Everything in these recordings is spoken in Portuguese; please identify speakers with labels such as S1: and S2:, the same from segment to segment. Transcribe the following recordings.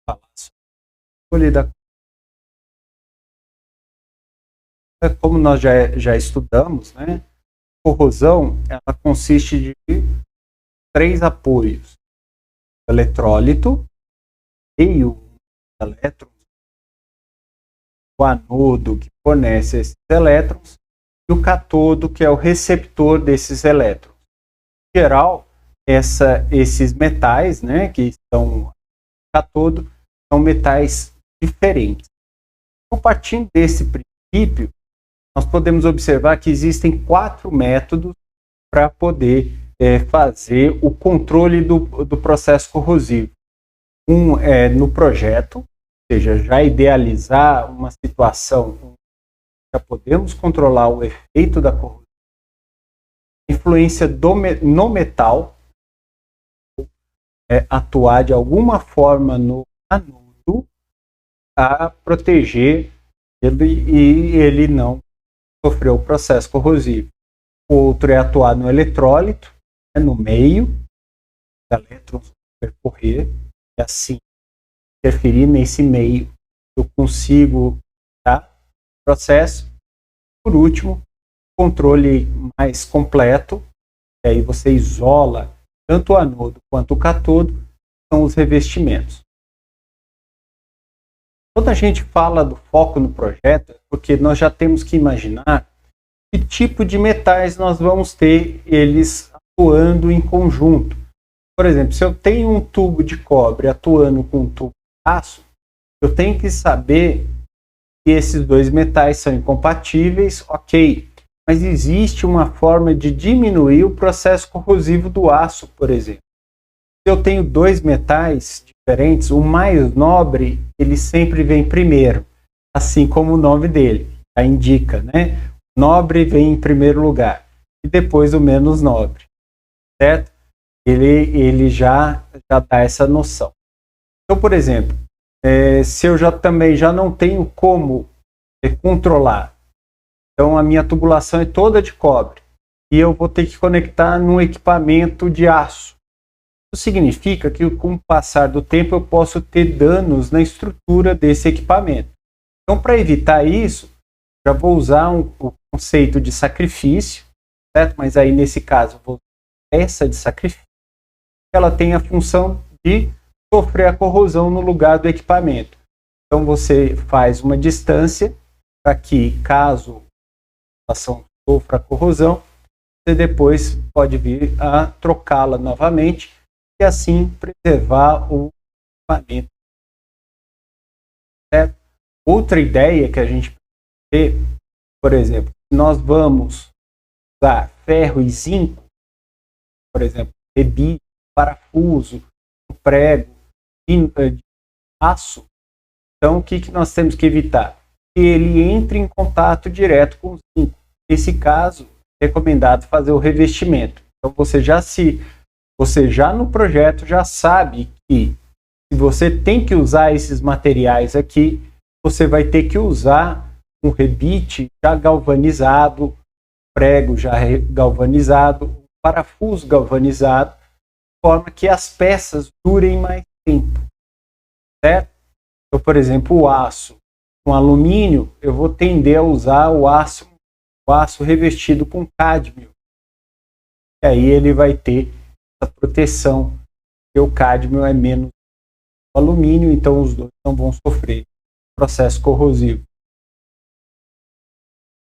S1: falar sobre como nós já estudamos, né? Corrosão, ela consiste de 3 apoios: o eletrólito, meio elétrons, o anodo que fornece esses elétrons e o cátodo, que é o receptor desses elétrons. Em geral, esses metais, né, que estão cátodo, são metais diferentes. Então, partindo desse princípio, nós podemos observar que existem 4 métodos para poder fazer o controle do processo corrosivo. Um é no projeto, ou seja, já idealizar uma situação onde já podemos controlar o efeito da corrosão, influência no metal, atuar de alguma forma no anodo a proteger ele e ele não sofrer o processo corrosivo. O outro é atuar no eletrólito, no meio, os elétrons percorrer, e assim interferir nesse meio eu consigo o processo. Por último, controle mais completo, e aí você isola tanto o anodo quanto o cátodo, são os revestimentos. Quando a gente fala do foco no projeto, é porque nós já temos que imaginar que tipo de metais nós vamos ter eles atuando em conjunto. Por exemplo, se eu tenho um tubo de cobre atuando com um tubo de aço, eu tenho que saber que esses dois metais são incompatíveis, ok. Mas existe uma forma de diminuir o processo corrosivo do aço, por exemplo. Se eu tenho 2 metais diferentes, o mais nobre, ele sempre vem primeiro, assim como o nome dele já indica, né? O nobre vem em primeiro lugar e depois o menos nobre, certo? Ele já dá essa noção. Então, por exemplo, se eu também já não tenho como controlar, então a minha tubulação é toda de cobre e eu vou ter que conectar num equipamento de aço. Isso significa que com o passar do tempo eu posso ter danos na estrutura desse equipamento. Então, para evitar isso, já vou usar o conceito de sacrifício, certo? Mas aí nesse caso eu vou usar peça de sacrifício, ela tem a função de sofrer a corrosão no lugar do equipamento. Então você faz uma distância para que, caso a ação sofra a corrosão, você depois pode vir a trocá-la novamente e assim preservar o equipamento. Certo? Outra ideia que a gente pode ter, por exemplo, se nós vamos usar ferro e zinco, por exemplo, rebite, parafuso, prego, de aço, então o que nós temos que evitar? Que ele entre em contato direto com o zinco. Nesse caso, é recomendado fazer o revestimento. Então você já no projeto já sabe que se você tem que usar esses materiais aqui, você vai ter que usar um rebite já galvanizado, prego já galvanizado, parafuso galvanizado, de forma que as peças durem mais tempo, certo? Então, por exemplo, o aço com alumínio, eu vou tender a usar o aço revestido com cádmio. E aí ele vai ter essa proteção, porque o cádmio é menos alumínio, então os dois não vão sofrer processo corrosivo.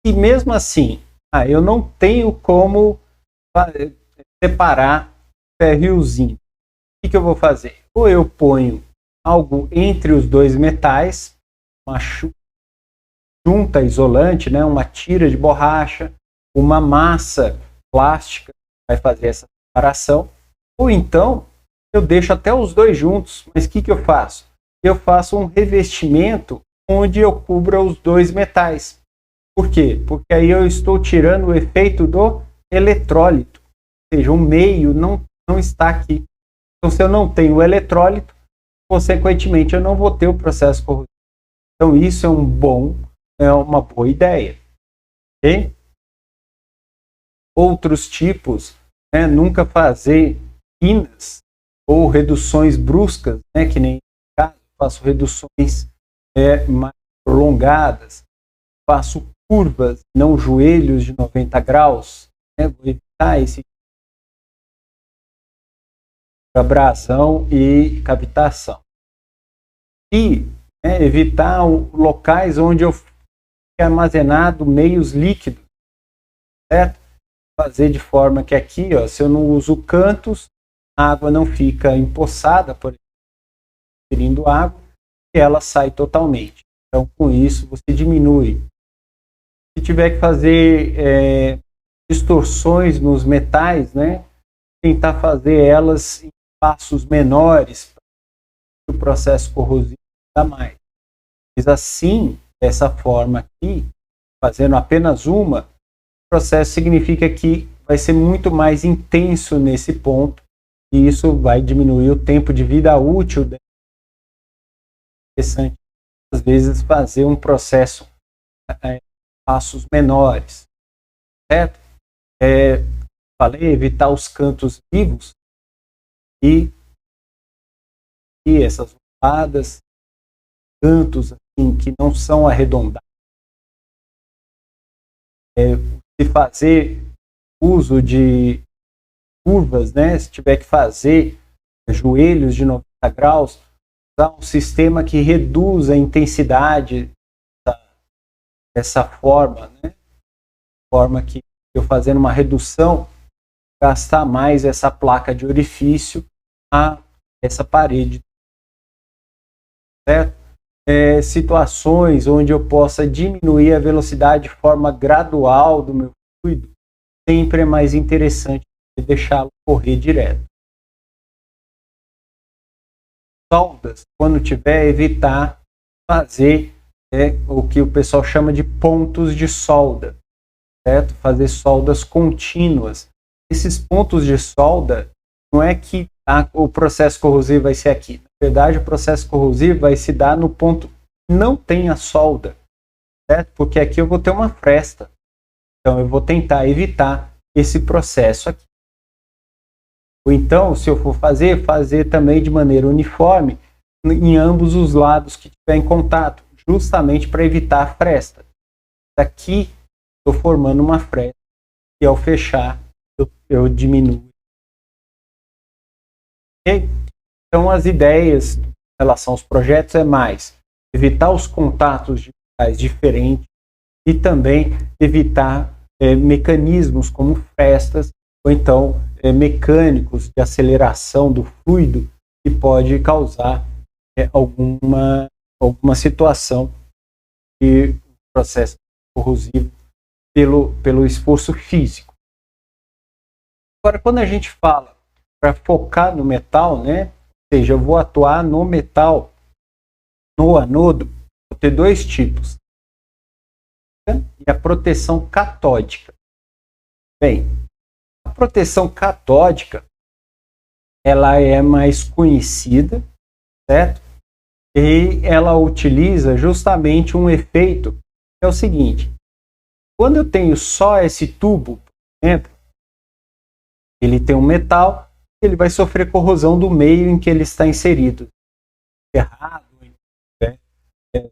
S1: E mesmo assim, eu não tenho como separar ferro e o zinco. O que eu vou fazer? Ou eu ponho algo entre os dois metais, uma junta isolante, né, uma tira de borracha, uma massa plástica vai fazer essa separação, ou então eu deixo até os dois juntos, mas o que eu faço? Eu faço um revestimento onde eu cubra os dois metais. Por quê? Porque aí eu estou tirando o efeito do eletrólito, ou seja, o meio não está aqui. Então, se eu não tenho o eletrólito, consequentemente eu não vou ter o processo corrosivo. Então, isso é uma boa ideia. Okay? Outros tipos, né, nunca fazer pinas ou reduções bruscas, né, que nem caso. faço reduções mais prolongadas, faço curvas, não joelhos de 90 graus, né? Vou evitar esse abrasão e cavitação. E evitar locais onde eu fique armazenado meios líquidos, certo? Fazer de forma que aqui, ó, se eu não uso cantos, a água não fica empoçada, por exemplo, transferindo água, e ela sai totalmente. Então, com isso, você diminui. Se tiver que fazer distorções nos metais, né, tentar fazer elas em passos menores para o processo corrosivo dar mais. Mas assim, dessa forma aqui, fazendo apenas uma, o processo significa que vai ser muito mais intenso nesse ponto e isso vai diminuir o tempo de vida útil. É interessante, às vezes, fazer um processo passos menores, certo? Falei, evitar os cantos vivos e essas rodadas, cantos assim, que não são arredondados. Se fazer uso de curvas, né? Se tiver que fazer joelhos de 90 graus, usar um sistema que reduz a intensidade dessa forma, né? Forma que eu fazendo uma redução, gastar mais essa placa de orifício a essa parede, certo? Situações onde eu possa diminuir a velocidade de forma gradual do meu fluido, sempre é mais interessante deixá-lo correr direto. Soldas, quando tiver, evitar fazer o que o pessoal chama de pontos de solda, certo? Fazer soldas contínuas. Esses pontos de solda, não é que o processo corrosivo vai ser aqui. Na verdade, o processo corrosivo vai se dar no ponto que não tem a solda, certo? Porque aqui eu vou ter uma fresta. Então, eu vou tentar evitar esse processo aqui. Ou então, se eu for fazer também de maneira uniforme em ambos os lados que estiver em contato, justamente para evitar a fresta. Daqui, estou formando uma fresta e ao fechar, eu diminuo. Okay? Então, as ideias em relação aos projetos é mais evitar os contatos de metais diferentes e também evitar mecanismos como frestas ou então mecânicos de aceleração do fluido que pode causar alguma situação de processo corrosivo pelo esforço físico. Agora, quando a gente fala para focar no metal, né? Ou seja, eu vou atuar no metal, no anodo, vou ter dois tipos. E a proteção catódica. Bem, a proteção catódica, ela é mais conhecida, certo? E ela utiliza justamente um efeito, que é o seguinte: quando eu tenho só esse tubo dentro, ele tem um metal, ele vai sofrer corrosão do meio em que ele está inserido, cerrado,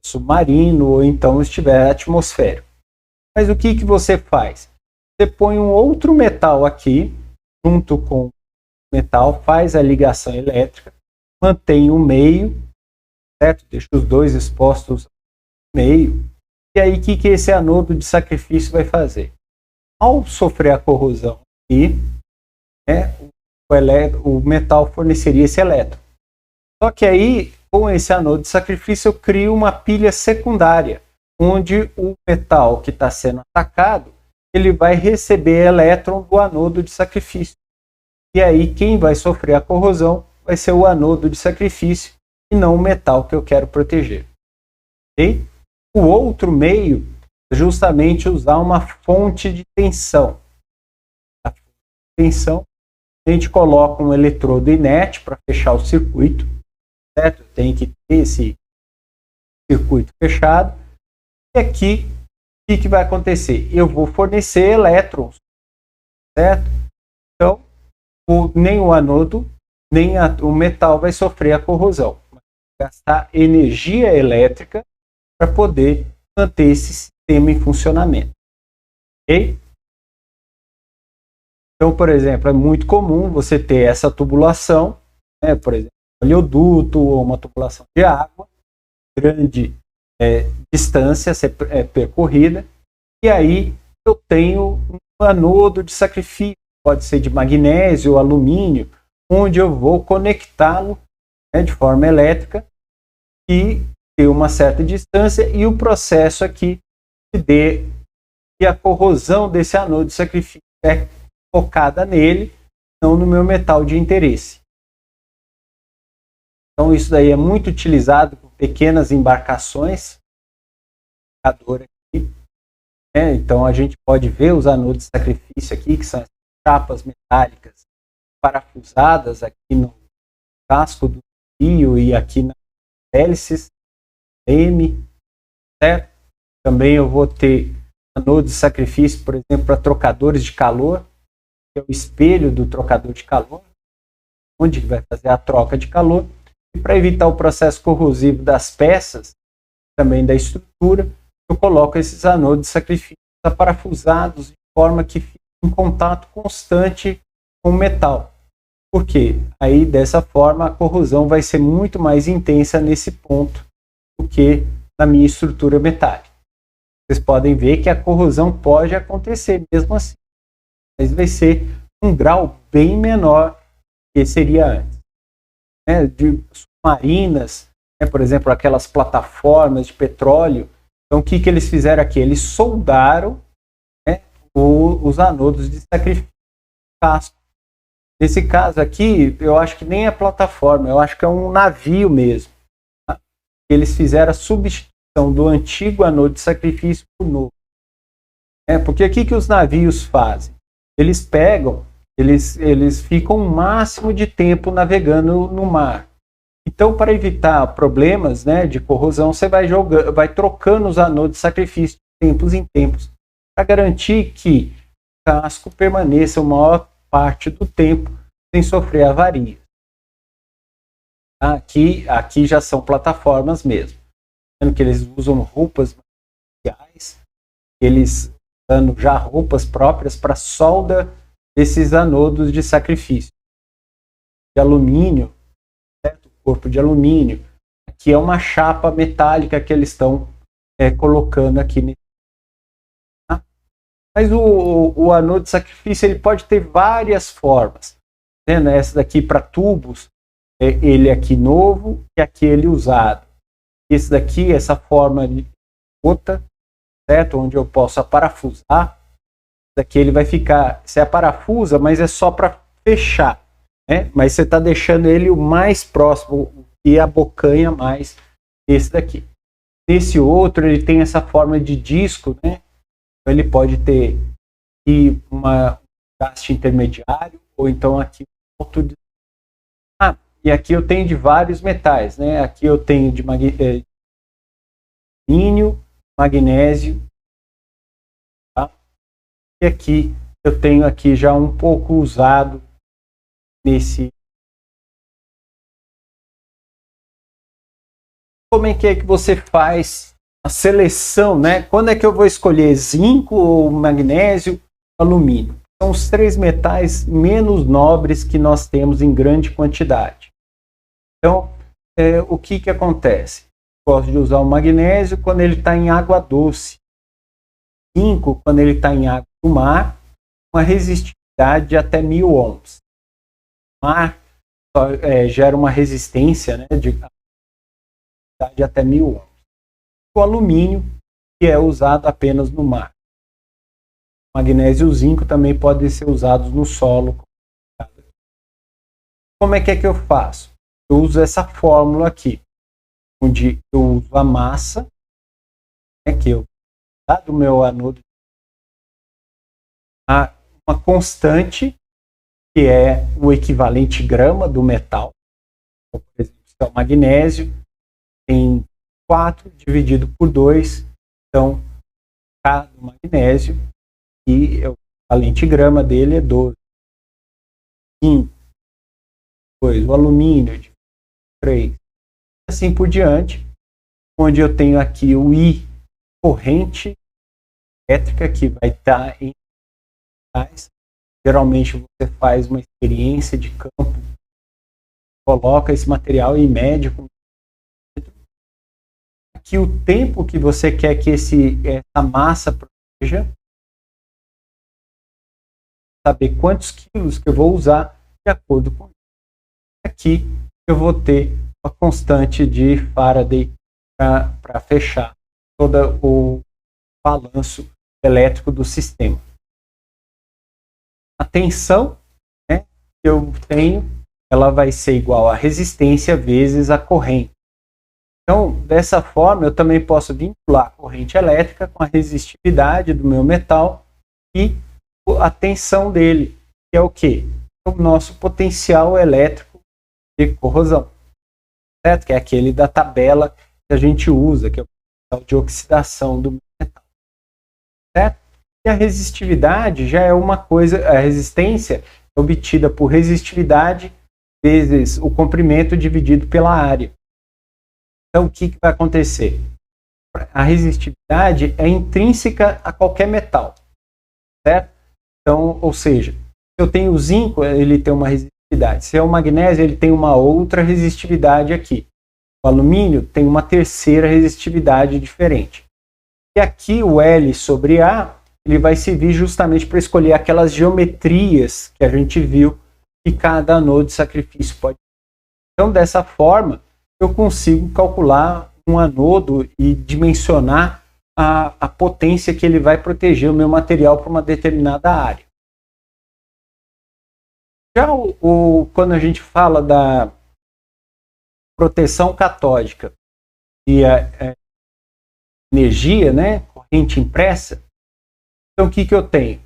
S1: submarino ou então estiver atmosférico. Mas o que você faz? Você põe um outro metal aqui, junto com o metal, faz a ligação elétrica, mantém o meio, certo? Deixa os dois expostos no meio. E aí, o que esse anodo de sacrifício vai fazer? Ao sofrer a corrosão aqui, o metal forneceria esse elétron. Só que aí, com esse anodo de sacrifício, eu crio uma pilha secundária, onde o metal que está sendo atacado, ele vai receber elétron do anodo de sacrifício. E aí, quem vai sofrer a corrosão vai ser o anodo de sacrifício e não o metal que eu quero proteger. Okay? O outro meio é justamente usar uma fonte de tensão. A fonte de tensão, a gente coloca um eletrodo inerte para fechar o circuito, certo? Tem que ter esse circuito fechado. E aqui, o que vai acontecer? Eu vou fornecer elétrons, certo? Então, nem o anodo, nem o metal vai sofrer a corrosão. gastar energia elétrica para poder manter esse sistema em funcionamento. Ok? Então, por exemplo, é muito comum você ter essa tubulação, né, por exemplo, um oleoduto ou uma tubulação de água, grande distância a ser percorrida, e aí eu tenho um anodo de sacrifício, pode ser de magnésio ou alumínio, onde eu vou conectá-lo, né, de forma elétrica e ter uma certa distância, e o processo aqui e a corrosão desse anodo de sacrifício é focada nele, não no meu metal de interesse. Então isso daí é muito utilizado por pequenas embarcações. Aqui, né? Então a gente pode ver os anodos de sacrifício aqui, que são as chapas metálicas parafusadas aqui no casco do navio e aqui nas hélices M, certo? Também eu vou ter anodos de sacrifício, por exemplo, para trocadores de calor, que é o espelho do trocador de calor, onde vai fazer a troca de calor. E para evitar o processo corrosivo das peças, também da estrutura, eu coloco esses anodos de sacrifício parafusados de forma que fique em contato constante com o metal. Por quê? Aí, dessa forma, a corrosão vai ser muito mais intensa nesse ponto do que na minha estrutura metálica. Vocês podem ver que a corrosão pode acontecer mesmo assim, mas vai ser um grau bem menor que seria antes. Né? De submarinas, né? Por exemplo, aquelas plataformas de petróleo. Então, o que eles fizeram aqui? Eles soldaram, né, os anodos de sacrifício casco. Nesse caso aqui, eu acho que nem é plataforma, eu acho que é um navio mesmo. Tá? Eles fizeram a substituição do antigo anodo de sacrifício por novo. Porque o que os navios fazem? Eles pegam, eles ficam o máximo de tempo navegando no mar. Então, para evitar problemas, né, de corrosão, você vai trocando os anodos de sacrifício de tempos em tempos, para garantir que o casco permaneça a maior parte do tempo sem sofrer avaria. Aqui já são plataformas mesmo. Vendo que eles usam roupas materiais, eles usando já roupas próprias para solda desses anodos de sacrifício. De alumínio, certo? Corpo de alumínio. Aqui é uma chapa metálica que eles estão colocando aqui. Tá? Mas o anodo de sacrifício ele pode ter várias formas. Vendo? Essa daqui para tubos, ele aqui novo e aquele usado. Esse daqui, essa forma de gota, certo? Onde eu posso parafusar. Daqui ele vai ficar, você aparafusa, mas é só para fechar. Né? Mas você está deixando ele o mais próximo e abocanha mais esse daqui. Nesse outro, ele tem essa forma de disco, né? Então, ele pode ter aqui um gasto intermediário, ou então aqui outro. E aqui eu tenho de vários metais, né? Aqui eu tenho de alumínio, magnésio, tá? E aqui eu tenho aqui já um pouco usado nesse. Como é que você faz a seleção, né? Quando é que eu vou escolher zinco ou magnésio, alumínio? São os três metais menos nobres que nós temos em grande quantidade. Então, o que acontece? Eu gosto de usar o magnésio quando ele está em água doce. Zinco, quando ele está em água do mar, uma resistividade de até 1000 ohms. O mar gera uma resistência, né, de até 1000 ohms. O alumínio, que é usado apenas no mar. O magnésio e o zinco também podem ser usados no solo. Como é que eu faço? Eu uso essa fórmula aqui, onde eu uso a massa, né, que eu do meu anodo, uma constante, que é o equivalente grama do metal. Então, por exemplo, se é o magnésio, tem 4 dividido por 2, então K do magnésio, e o equivalente grama dele é 12. 5, 2, o alumínio, 3, assim por diante, onde eu tenho aqui o I, corrente elétrica, que vai estar em reais. Geralmente você faz uma experiência de campo, coloca esse material e mede com aqui o tempo que você quer que essa massa proteja, saber quantos quilos que eu vou usar de acordo com isso. Aqui eu vou ter a constante de Faraday para fechar todo o balanço elétrico do sistema. A tensão, né, que eu tenho, ela vai ser igual a resistência vezes a corrente. Então, dessa forma, eu também posso vincular a corrente elétrica com a resistividade do meu metal e a tensão dele, que é o quê? O nosso potencial elétrico de corrosão, certo? Que é aquele da tabela que a gente usa, que é o potencial de oxidação do metal, certo? E a resistividade já é uma coisa, a resistência é obtida por resistividade vezes o comprimento dividido pela área. Então, o que vai acontecer? A resistividade é intrínseca a qualquer metal, certo? Então, ou seja, se eu tenho o zinco, ele tem uma resistividade. Se é o magnésio, ele tem uma outra resistividade aqui. O alumínio tem uma terceira resistividade diferente. E aqui o L sobre A, ele vai servir justamente para escolher aquelas geometrias que a gente viu que cada anodo de sacrifício pode ter. Então, dessa forma, eu consigo calcular um anodo e dimensionar a potência que ele vai proteger o meu material para uma determinada área. Já quando a gente fala da proteção catódica e a energia, né, corrente impressa, então o que eu tenho?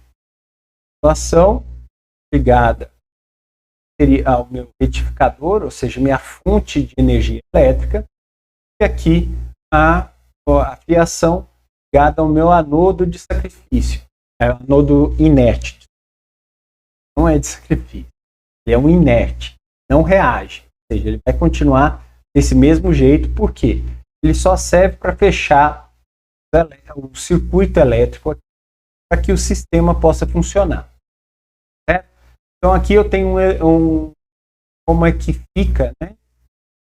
S1: Situação ligada ao meu retificador, ou seja, minha fonte de energia elétrica, e aqui a fiação ligada ao meu anodo de sacrifício, é um anodo inerte, não é de sacrifício, ele é um inerte, não reage, ou seja, ele vai continuar desse mesmo jeito, porque ele só serve para fechar o circuito elétrico para que o sistema possa funcionar. Certo? Então aqui eu tenho como é que fica, né,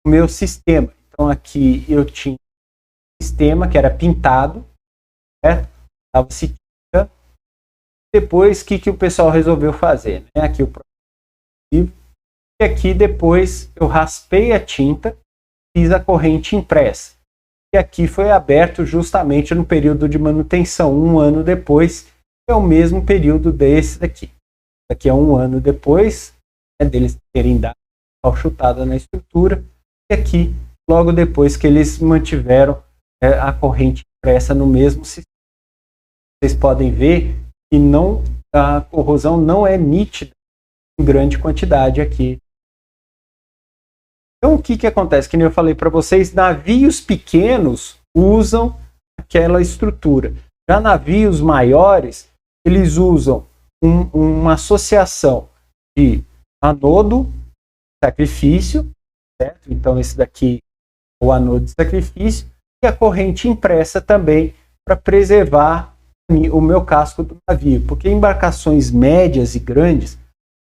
S1: o meu sistema. Então aqui eu tinha um sistema que era pintado, certo? Dava-se tinta. Depois, o que o pessoal resolveu fazer? Né? Aqui o processo. E aqui depois eu raspei a tinta, fiz a corrente impressa. E aqui foi aberto justamente no período de manutenção, 1 ano depois, que é o mesmo período desse daqui. Aqui é 1 ano depois, né, deles terem dado uma chutada na estrutura, e aqui, logo depois que eles mantiveram a corrente impressa no mesmo sistema. Vocês podem ver que a corrosão não é nítida em grande quantidade aqui. Então, o que acontece? Que nem eu falei para vocês, navios pequenos usam aquela estrutura. Já navios maiores, eles usam uma associação de anodo, sacrifício, certo? Então, esse daqui é o anodo de sacrifício, e a corrente impressa também para preservar o meu casco do navio. Porque em embarcações médias e grandes, o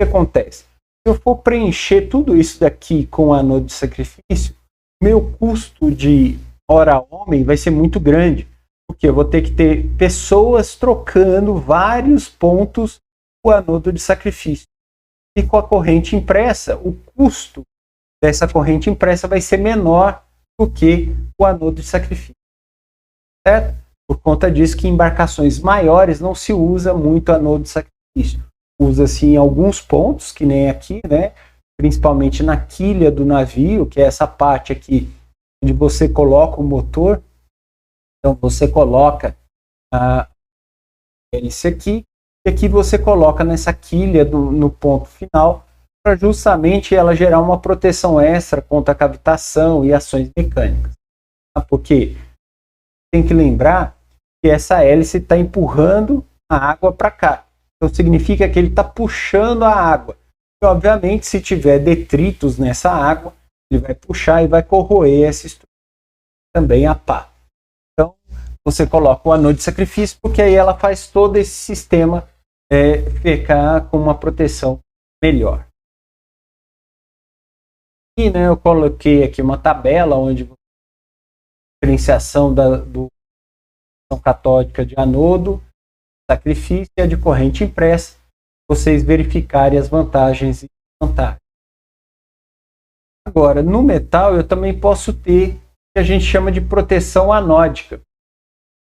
S1: que acontece? Se eu for preencher tudo isso daqui com anodo de sacrifício, meu custo de hora-homem vai ser muito grande, porque eu vou ter que ter pessoas trocando vários pontos o anodo de sacrifício. E com a corrente impressa, o custo dessa corrente impressa vai ser menor do que o anodo de sacrifício. Certo? Por conta disso que em embarcações maiores não se usa muito anodo de sacrifício. Usa-se em alguns pontos, que nem aqui, né? Principalmente na quilha do navio, que é essa parte aqui onde você coloca o motor. Então você coloca a hélice aqui, e aqui você coloca nessa quilha no ponto final, para justamente ela gerar uma proteção extra contra a cavitação e ações mecânicas. Porque tem que lembrar que essa hélice está empurrando a água para cá. Então significa que ele está puxando a água. E obviamente, se tiver detritos nessa água, ele vai puxar e vai corroer essa estrutura, também a pá. Então, você coloca o anode de sacrifício, porque aí ela faz todo esse sistema ficar com uma proteção melhor. E, né, eu coloquei aqui uma tabela onde a diferenciação do catódica de anodo, sacrifício e a de corrente impressa, vocês verificarem as vantagens e desvantagens. Agora, no metal eu também posso ter o que a gente chama de proteção anódica.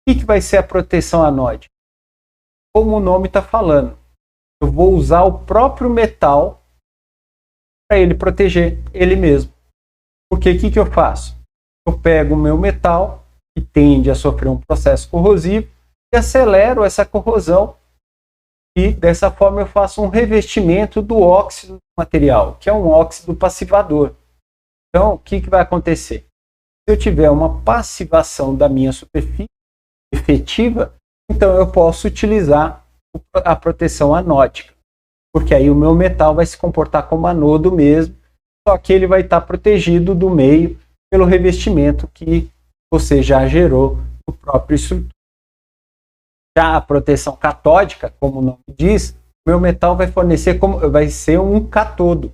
S1: O que vai ser a proteção anódica? Como o nome está falando, eu vou usar o próprio metal para ele proteger ele mesmo. Porque o que eu faço? Eu pego o meu metal, que tende a sofrer um processo corrosivo, e acelero essa corrosão, e dessa forma eu faço um revestimento do óxido do material, que é um óxido passivador. Então, o que vai acontecer? Se eu tiver uma passivação da minha superfície efetiva, então eu posso utilizar a proteção anódica, porque aí o meu metal vai se comportar como anodo mesmo, só que ele vai estar protegido do meio pelo revestimento que você já gerou no próprio estrutura. Já a proteção catódica, como o nome diz, meu metal vai fornecer vai ser um catodo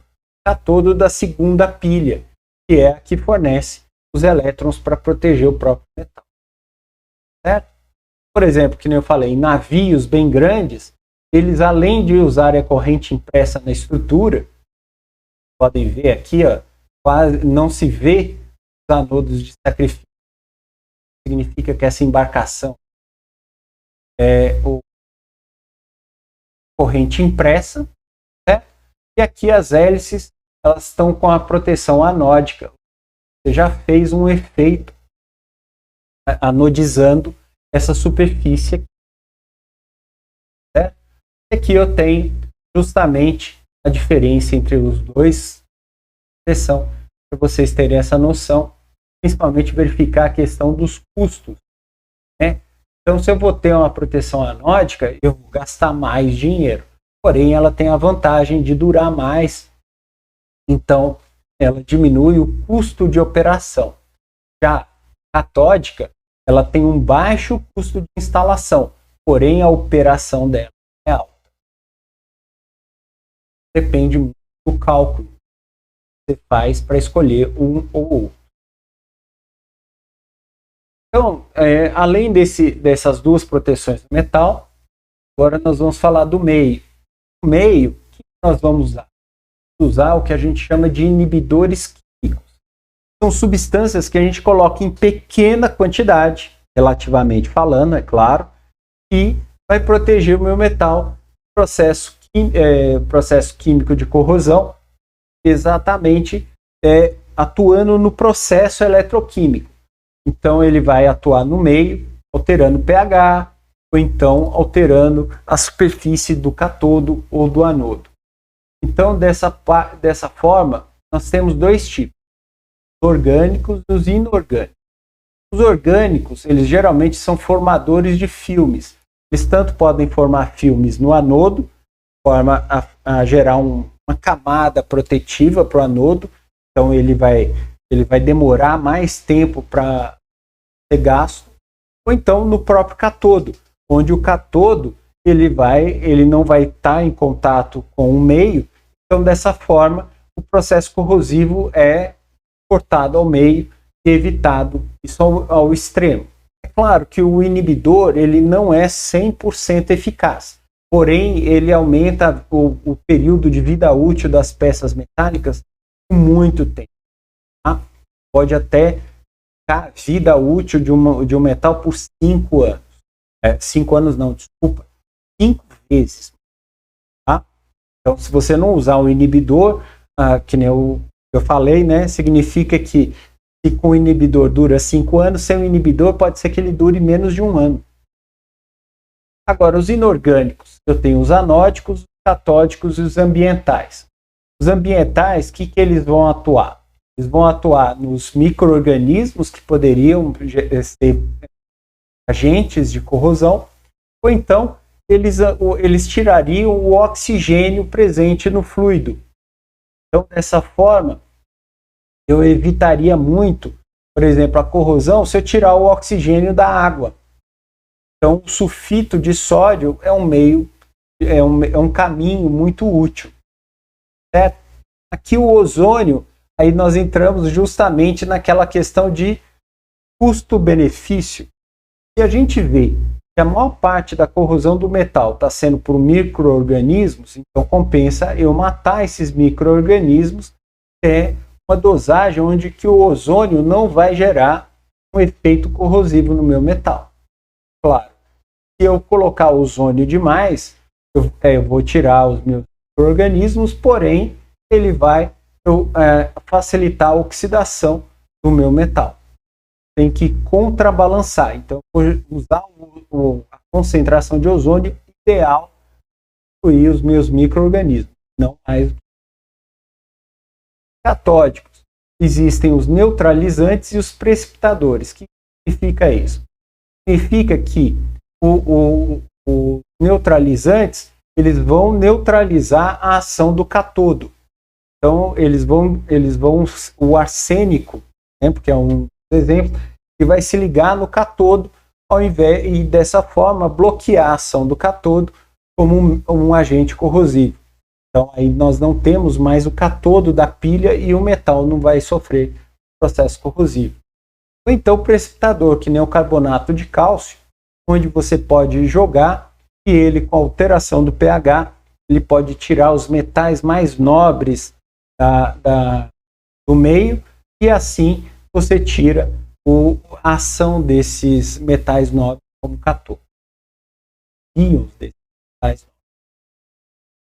S1: da segunda pilha, que é a que fornece os elétrons para proteger o próprio metal. Certo? Por exemplo, que nem eu falei, em navios bem grandes, eles além de usarem a corrente impressa na estrutura, podem ver aqui, ó, quase não se vê os anodos de sacrifício. Significa que essa embarcação corrente impressa, né? E aqui as hélices elas estão com a proteção anódica. Você já fez um efeito anodizando essa superfície aqui. Certo? E aqui eu tenho justamente a diferença entre os dois proteção, para vocês terem essa noção, principalmente verificar a questão dos custos, né? Então, se eu vou ter uma proteção anódica, eu vou gastar mais dinheiro. Porém, ela tem a vantagem de durar mais. Então, ela diminui o custo de operação. Já a catódica, ela tem um baixo custo de instalação. Porém, a operação dela é alta. Depende muito do cálculo que você faz para escolher um ou outro. Então, além dessas duas proteções do metal, agora nós vamos falar do meio. O meio, o que nós vamos usar? Vamos usar o que a gente chama de inibidores químicos. São substâncias que a gente coloca em pequena quantidade, relativamente falando, é claro, e vai proteger o meu metal do processo químico de corrosão, exatamente atuando no processo eletroquímico. Então, ele vai atuar no meio, alterando o pH, ou então alterando a superfície do catodo ou do anodo. Então, dessa forma, nós temos dois tipos, os orgânicos e os inorgânicos. Os orgânicos, eles geralmente são formadores de filmes. Eles tanto podem formar filmes no anodo, forma a gerar uma camada protetiva para o anodo, então ele vai demorar mais tempo para ser gasto, ou então no próprio catodo, onde o catodo ele não vai estar em contato com o meio, então dessa forma o processo corrosivo é cortado ao meio e evitado isso ao extremo. É claro que o inibidor ele não é 100% eficaz, porém ele aumenta o período de vida útil das peças metálicas por muito tempo. Tá? Pode até a vida útil de um metal por 5 anos. 5 anos não, desculpa. 5 vezes. Tá? Então, se você não usar um inibidor, que nem eu falei, né, significa que se com o inibidor dura 5 anos, sem o inibidor pode ser que ele dure menos de 1 ano. Agora, os inorgânicos. Eu tenho os anódicos, os catódicos e os ambientais. Os ambientais, o que eles vão atuar? Eles vão atuar nos micro-organismos que poderiam ser agentes de corrosão, ou então eles tirariam o oxigênio presente no fluido. Então, dessa forma, eu evitaria muito, por exemplo, a corrosão se eu tirar o oxigênio da água. Então, o sulfito de sódio é um caminho muito útil. Certo? Aqui o ozônio, aí nós entramos justamente naquela questão de custo-benefício. E a gente vê que a maior parte da corrosão do metal está sendo por micro-organismos, então compensa eu matar esses micro-organismos, uma dosagem onde que o ozônio não vai gerar um efeito corrosivo no meu metal. Claro, se eu colocar ozônio demais, eu vou tirar os meus micro-organismos, porém ele vai facilitar a oxidação do meu metal. Tem que contrabalançar. Então, usar a concentração de ozônio ideal para incluir os meus micro-organismos, não mais catódicos. Existem os neutralizantes e os precipitadores. O que significa isso? Significa que os neutralizantes eles vão neutralizar a ação do cátodo. Então, eles vão o arsênico, né, porque é um exemplo, que vai se ligar no cátodo ao invés e dessa forma bloquear a ação do cátodo como um agente corrosivo. Então aí nós não temos mais o cátodo da pilha e o metal não vai sofrer processo corrosivo. Ou então o precipitador, que nem o carbonato de cálcio, onde você pode jogar e ele com alteração do pH, ele pode tirar os metais mais nobres do meio e assim você tira a ação desses metais nobres como cátodo. Íons desses metais nobres.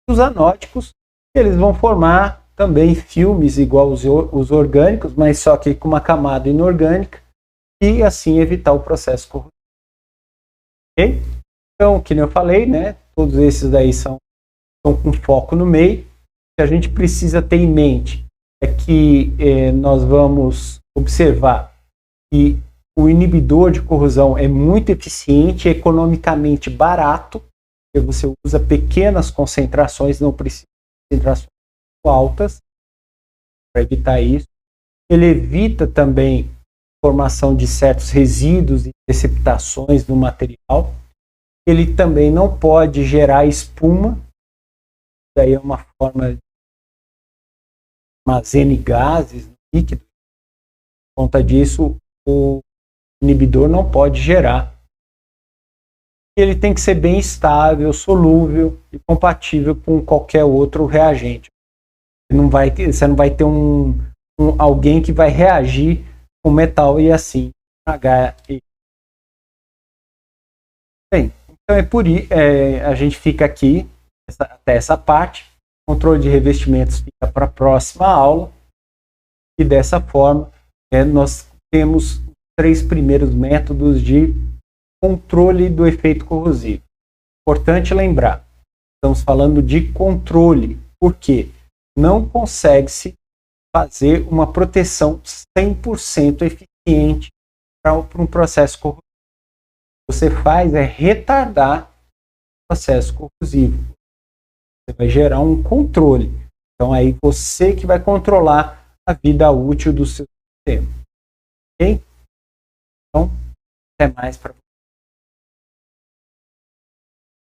S1: Os anódicos, eles vão formar também filmes igual os orgânicos, mas só que com uma camada inorgânica e assim evitar o processo corrosivo. Okay? Então, que nem eu falei, né, todos esses daí estão com foco no meio. O que a gente precisa ter em mente é que nós vamos observar que o inibidor de corrosão é muito eficiente e economicamente barato, porque você usa pequenas concentrações, não precisa de concentrações altas para evitar isso. Ele evita também a formação de certos resíduos e precipitações no material. Ele também não pode gerar espuma, daí é uma forma de armazene gases líquido. Por conta disso, o inibidor não pode gerar. Ele tem que ser bem estável, solúvel e compatível com qualquer outro reagente. Você não vai ter alguém que vai reagir com metal e assim estragar. Bem, então a gente fica aqui até essa parte. O controle de revestimentos fica para a próxima aula. E dessa forma, nós temos os 3 primeiros métodos de controle do efeito corrosivo. Importante lembrar, estamos falando de controle, porque não consegue-se fazer uma proteção 100% eficiente para um processo corrosivo. O que você faz é retardar o processo corrosivo. Você vai gerar um controle. Então, aí você que vai controlar a vida útil do seu sistema. Ok? Então, até mais para você.